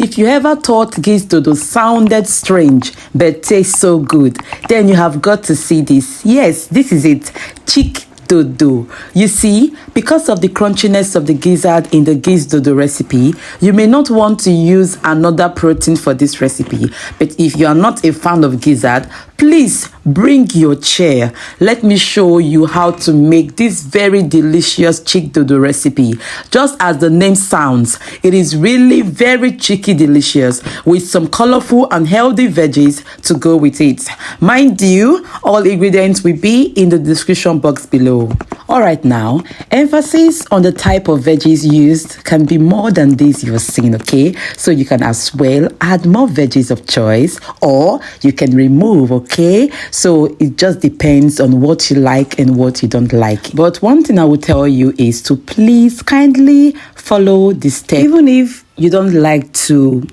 If you ever thought GIZDODO sounded strange but tastes so good, then you have got to see this. Yes, this is it. CHICKDODO. You see, because of the crunchiness of the gizzard in the GIZDODO recipe, you may not want to use another protein for this recipe. But if you are not a fan of gizzard, please bring your chair. Let me show you how to make this very delicious CHICKDODO recipe. Just as the name sounds, it is really very cheeky delicious with some colorful and healthy veggies to go with it. Mind you, all ingredients will be in the description box below. Alright now, emphasis on the type of veggies used can be more than this you've seen, okay? So you can as well add more veggies of choice, or you can remove, okay? So it just depends on what you like and what you don't like. But one thing I will tell you is to please kindly follow the steps. Even if you don't like to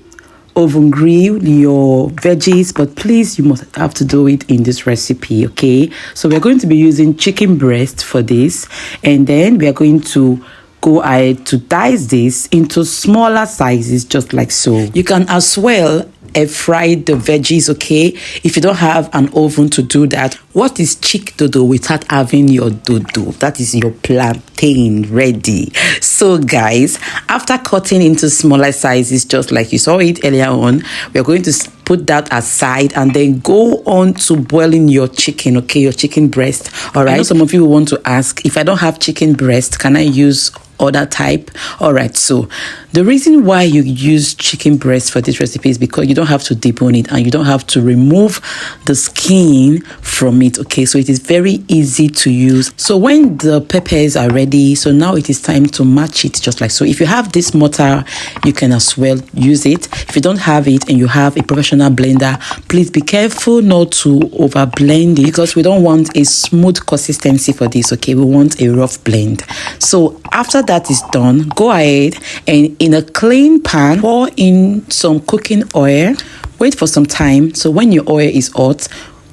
oven grill your veggies, but please, you must have to do it in this recipe, okay? So we're going to be using chicken breast for this, and then we are going to go ahead to dice this into smaller sizes, just like so. You can as well air fry the veggies, okay? If you don't have an oven to do that, what is CHICKDODO without having your dodo? That is your plantain ready. So guys, after cutting into smaller sizes, just like you saw it earlier on, we're going to put that aside and then go on to boiling your chicken, okay? Your chicken breast. All right, I know some of you want to ask, if I don't have chicken breast, can I use other type? All right, so the reason why you use chicken breast for this recipe is because you don't have to debone it and you don't have to remove the skin from it, okay? So it is very easy to use. So when the peppers are ready, so now it is time to match it, just like so. If you have this mortar, you can as well use it. If you don't have it and you have a professional blender, please be careful not to over blend it, because we don't want a smooth consistency for this, okay? We want a rough blend. So after that is done, go ahead and in a clean pan, pour in some cooking oil. Wait for some time. So when your oil is hot,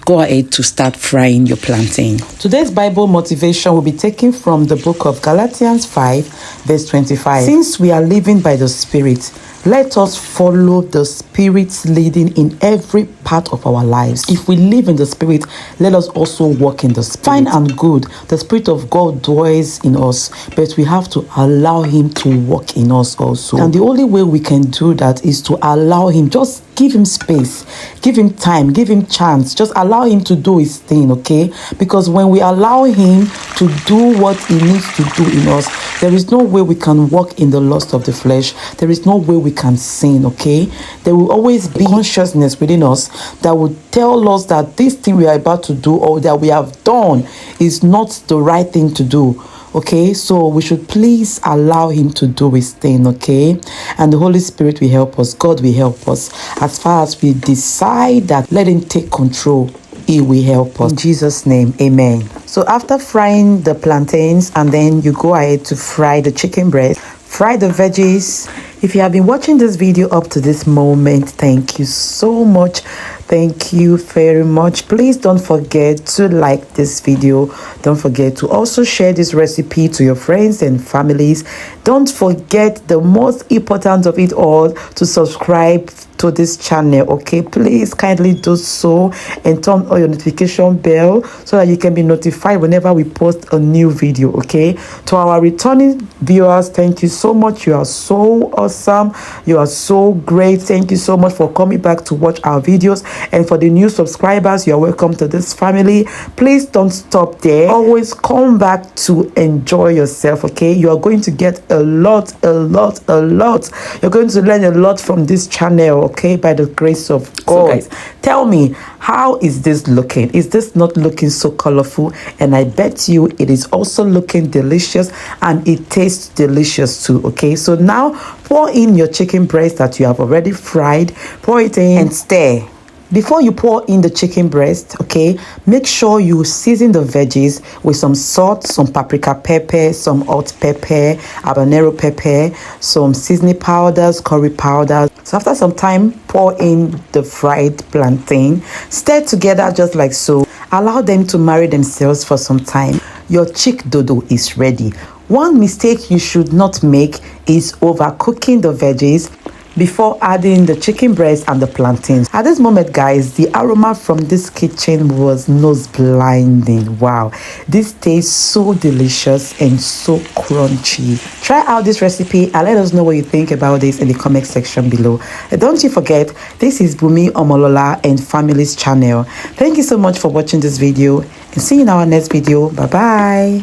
go ahead to start frying your plantain. Today's Bible motivation will be taken from the book of Galatians 5, verse 25. Since we are living by the Spirit, let us follow the Spirit's leading in every part of our lives. If we live in the Spirit, let us also walk in the Spirit. Fine and good, the Spirit of God dwells in us, but we have to allow Him to walk in us also. And the only way we can do that is to allow Him. Just give Him space, give Him time, give Him chance. Just allow Him to do His thing, okay? Because when we allow Him to do what He needs to do in us, there is no way we can walk in the lust of the flesh. There is no way we can sin, okay? There will always be consciousness within us that will tell us that this thing we are about to do or that we have done is not the right thing to do. Okay, so we should please allow Him to do His thing, okay? And the Holy Spirit will help us. God will help us. As far as we decide that let Him take control, He will help us. In Jesus' name, amen. So after frying the plantains, and then you go ahead to fry the chicken breast, fry the veggies. If you have been watching this video up to this moment, thank you so much. Thank you very much. Please don't forget to like this video. Don't forget to also share this recipe to your friends and families. Don't forget the most important of it all, to subscribe to this channel, okay? Please kindly do so and turn on your notification bell so that you can be notified whenever we post a new video, okay? To our returning viewers, thank you so much. You are so awesome. You are so great. Thank you so much for coming back to watch our videos. And for the new subscribers, you are welcome to this family. Please don't stop there. Always come back to enjoy yourself, okay? You are going to get a lot. You're going to learn a lot from this channel, okay, by the grace of God. So guys, tell me, how is this looking? Is this not looking so colorful? And I bet you it is also looking delicious, and it tastes delicious too, okay? So now pour in your chicken breast that you have already fried. Pour it in and stir. Before you pour in the chicken breast, okay, make sure you season the veggies with some salt, some paprika pepper, some hot pepper, habanero pepper, some seasoning powders, curry powders. So after some time, pour in the fried plantain. Stir together just like so. Allow them to marry themselves for some time. Your CHICKDODO is ready. One mistake you should not make is overcooking the veggies. before adding the chicken breast and the plantains. At this moment, guys, the aroma from this kitchen was nose blinding. Wow, this tastes so delicious and so crunchy. Try out this recipe and let us know what you think about this in the comment section below. And don't you forget, this is Bumi Omolola and Family's channel. Thank you so much for watching this video and see you in our next video. Bye bye.